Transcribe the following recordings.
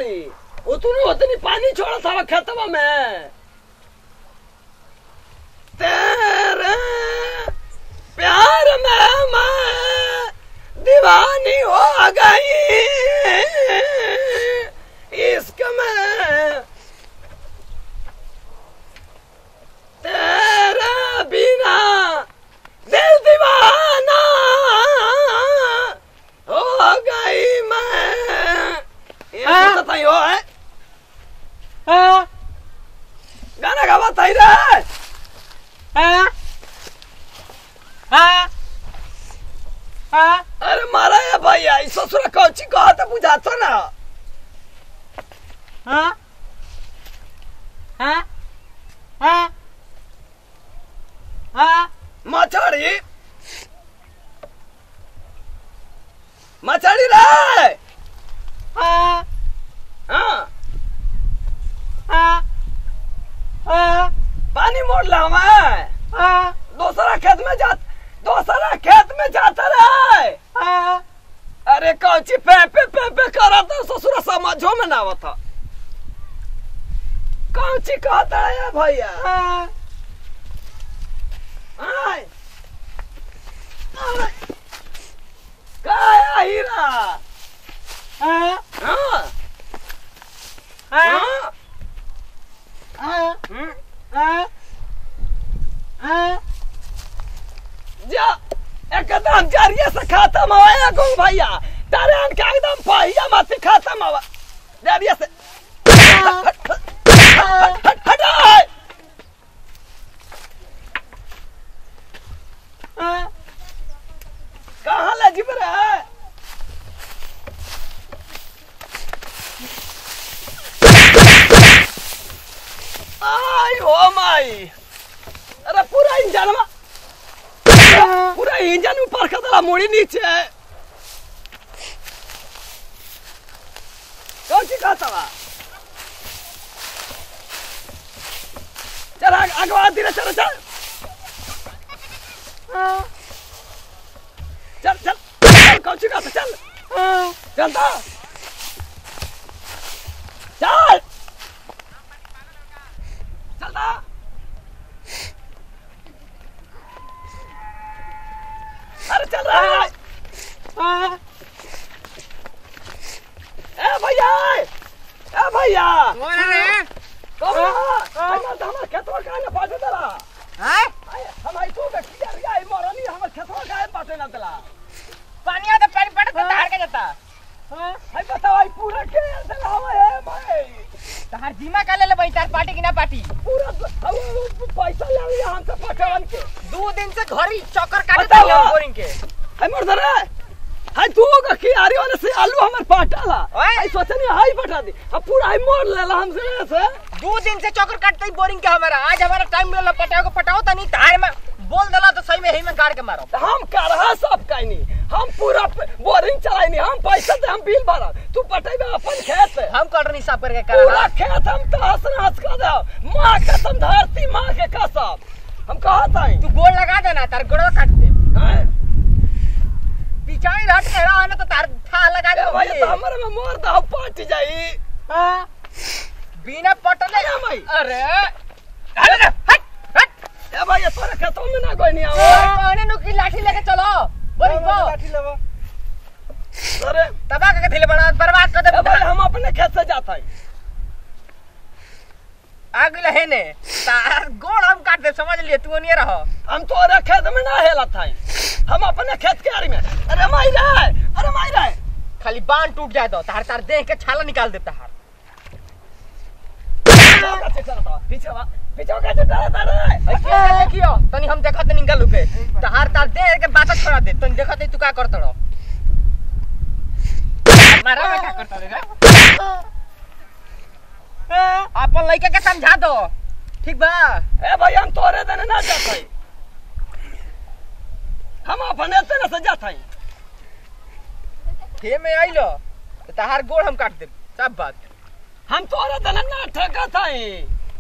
हई उतनी पानी छोड़ा था खेतवा में। तेरे प्यार में मैं दीवानी हो गई, इश्क में तेरे बिना दिल दीवाना हो गई मैं। ये तो यो है गाना गावा था रे। अरे मारा है भैया इस ससुर कौची कहा तो बुझाता ना। मछड़ी मछड़ी रे। पानी मोड़ ला मैं दूसरा खेत में जाता रहे। अरे कौची पे करा था ससुर समझो में ना था। कौची कहता है भैया। क्या हीरा जा एकदम जरिए से खत्म हो गो भैया। ट्रेन का एकदम पहिया मत खत्म हो जरिए से। कहाँ ले जी रहा है। आई हो माई। अरे पूरा इंजन ऊपर का दला मुड़ी नीचे। कौन सी खाता बा। चल आगे धीरे चल चल चल चल कौन सी खाता चल चलता चल चलता। अरे चल रहा है। ए भैया हमारे खेतवा का ना पाटे दला। हमारी तू का किया रिया मोरनी हमारे खेतवा का पाटे ना दला। पानी तो पानी पड़ता तार के जाता। हाय बताओ आई पूरा के दला है भाई। तार जीमा का ले भाई तार पार्टी की ना पार्टी। पूरा पैसा ले लिया हमसे पटवन के। 2 दिन से घर ही चक्कर काटता है बोरिंग के। हाय मर्द रे हाय तू का कियारी वाले से आलू हमर पाटाला। हाय सोचनी हाय पटा दी अब पूरा हाय मोड़ लेला हमसे से। 2 दिन से चक्कर काटते ही बोरिंग के हमारा। आज हमारा टाइम मिला पटाओ तो नहीं तार में बोल दला तो सही में ही में गाड़ के मारो। हम कर रहा सब काई नहीं हम पूरा बोरिंग चलाई नहीं हम पैसा दे हम बिल भरा तू पटाई अपन खेत हम कर नहीं साफ करके पूरा खेत हम तो हंस कर दे। मां कसम धरती मां के कसम हम कहत हई तू गोल लगा देना तार गोड़वा काट दे। हां पिछाई हट के रहा ना तो तार था लगा दे भाई तो हमरे में मोर दा पाट जाई। हां बिना पटले ना भाई। अरे अरे हट ए भाई तोरे खेतों में ना कोई नहीं आवे। पानी नु की लाठी लेके चलो बोरिंग को लाठी लेवा। अरे तबाह के दिल बना बर्बाद कर दे भाई हम अपने खेत से जात हई। आग लहे ने तार गोड़ हम काट दे समझ लिए तू नहीं रहो। हम तोरे खेत में ना हेला थाई हम अपने खेत के आरी में। अरे माई रे खाली बांध टूट जाए तो तार देख के छाला निकाल देता है। पीछे का चटा रे देखियो तनी हम देखत नहीं निकल के तार दे के बात छोड़ा दे तनी देखत तू का करत रहो। मारा में का करत रे अपन लइका के समझा दो ठीक बा। ए भाई हम तोरे देने ना जात हई हम अपने से न जात हई। थे में आइलो तार गोड़ हम काट दे सब बात। हम तोरे देने ना ठेकत हई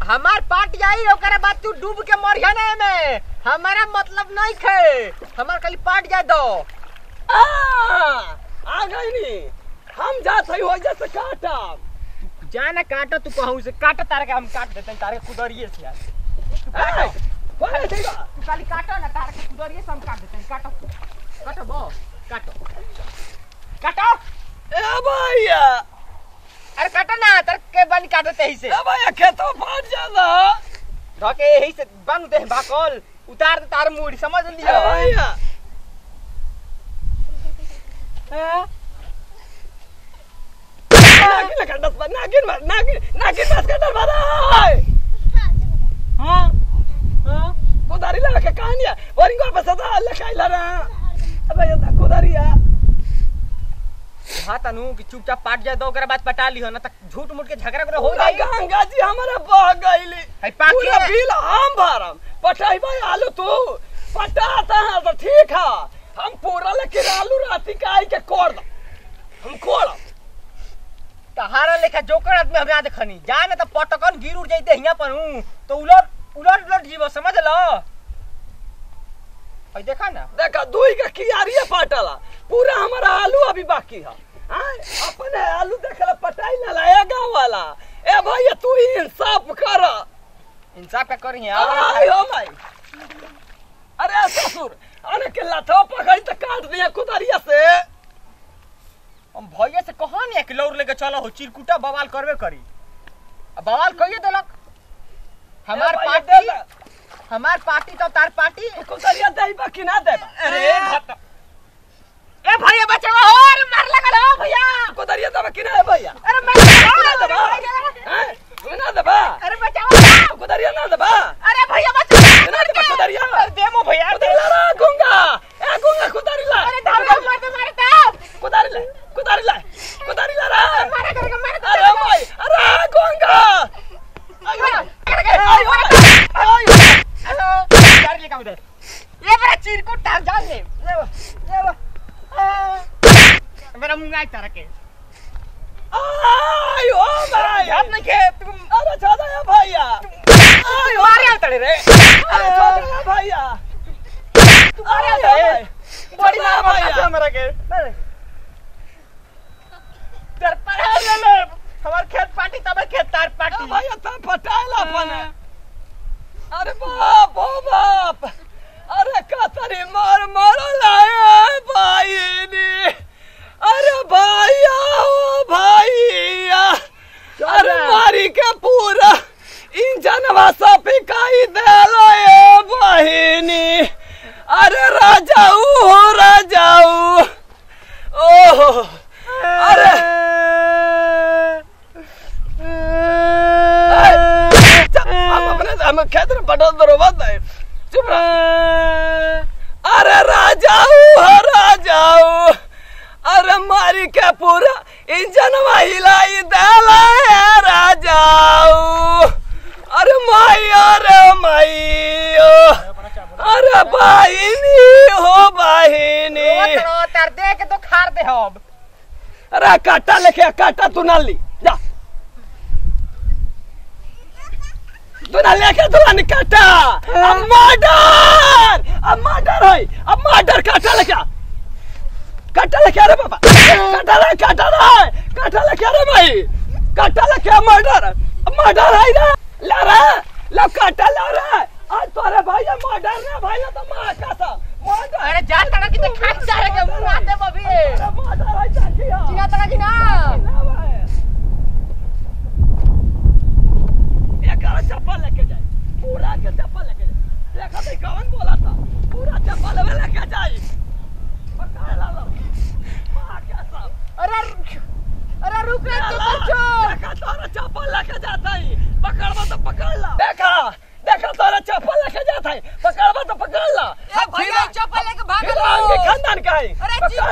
हमार पार्टी आई ओकरे बाद तू डूब के मरिया ना में हमारा मतलब नहीं खे हमार खाली पार्ट जाए दो। आ गई नी हम जात हई हो जैसे काटा जाना काटो तू कहूं से काटो तारे के हम काट देते तारे के कुदरिए से यार बोले देखा तू खाली काटो ना तारे के कुदरिए से हम काट देते काटो काटो बो काटो काटो ए भैया अरे काटो ना तारे के बन काट देते ही से ए भैया खेतों फाट जाला धके यही से बन दे भाकल उतार दे तार मुड़ी समझ लियो ए भैया नागिन का दस बार नागिन बस का डर बना हां कोदारी लगा के कहानिया वरिंगो पे सदा लखाइला ना अबे ये कोदारिया हां तनु कि चुपचाप पाट जाए दो ओकरा बाद पटा लियो ना त झूठ मूठ के झगड़ा करे हो जाई गंगा जी हमारा बह गईली है पाकी पूरा बिल हम भरम पटाई भाई आलू तू पटाता है तो ठीक है हम पूरा लेके आलू राती का आई के कोड़ दो हम कोड़ तहारा लेखा जोकर आदमी हम यहाँ देखनी जाने तो पटकन गिर उड़ जाते हिया पर हूं तो उलट जीव समझ लो भाई देखा ना देखा दुई का कियारिया पाटला पूरा हमारा आलू अभी बाकी है अपने आलू देखला पटाई ना लाया गांव वाला ए भैया तू ही इंसाफ कर इंसाफ का करी है आई हो भाई अरे ससुर अरे के लाथो पकड़ी तो काट दिया कुदरिया से हम भैया से कहां नहीं कि लौर लेके चलो हो चिरकुटा बवाल करबे करी अब बवाल कहिए देलक हमार पार्टी तो तार पार्टी कुदरिया देबा कि ना देबा अरे ए भैया बचाओ हो अरे मार लगल हो भैया कुदरिया देबा कि ना भैया अरे मार देबा हैं तू ना देबा अरे बचाओ कुदरिया ना देबा अरे भैया बचाओ ना देबा कुदरिया देमो भैया कुदरिया ला गुंगा ए गुंगा कुदरी ला अरे धार मारते मारता कुदारी ला रे मारे करके अरे भाई अरे गुंगा गाड़ी लेके उधर ये बड़ा चिरकुट धार जान ले मेरा मुंह आई तरह के आई ओ भाई हाथ नहीं के तुम अरे छोड़ा है भैया आई मारे उतरे रे अरे छोड़ा है भैया अरे बड़ी ना भैया मेरा के तेरे पर ले ले हमार खेत पार्टी तबे खेत तार पार्टी भैया ता पटाइला अपन अरे बाप ओ बाप अरे कतरी मार लाए भाई ने अरे भैया ओ भैया अरे मारी के पूरा इंजनवा सब पिकाई देलो ए बहिनी अरे राजाऊ हो राजाऊ ओहो अरे हम खेत में पटल दरो बात है चुप रह अरे राजाऊ अरे मारी के पूरा इंजन हिलाई देला है राजाऊ अरे माइयो अरे बहिनी हो बहिनी तार दे के तो खार दे हम अरे काटा लेके काटा तू ना ली जा तू ना लेके दुल्हन काटा अब मर्डर है अब मर्डर काटा लेके अरे बाबा काटा लेके अरे भाई काटा लेके मर्डर है ना ला काटा ला रे आज तोरे भाई मर्डर ना भाई ना तो मां कासा मर्डर अरे जा तक की तो खाट चाहे के मुंह आते बबी मर्डर है चाचिया चिना तक की ना चप्पल लेके जाए पूरा के चप्पल लेके जाए देखा तो कौन बोला था पूरा चप्पल लेके जाए पकड़ ला लो मां क्या सब अरे रुक रे चप्पल छोड़ देखा तोरा चप्पल लेके जाता है पकड़वा तो पकड़ ला देखा तोरा चप्पल लेके जाता है पकड़वा तो पकड़ ला भैया चप्पल लेके भाग लो खानदान का है अरे पकड़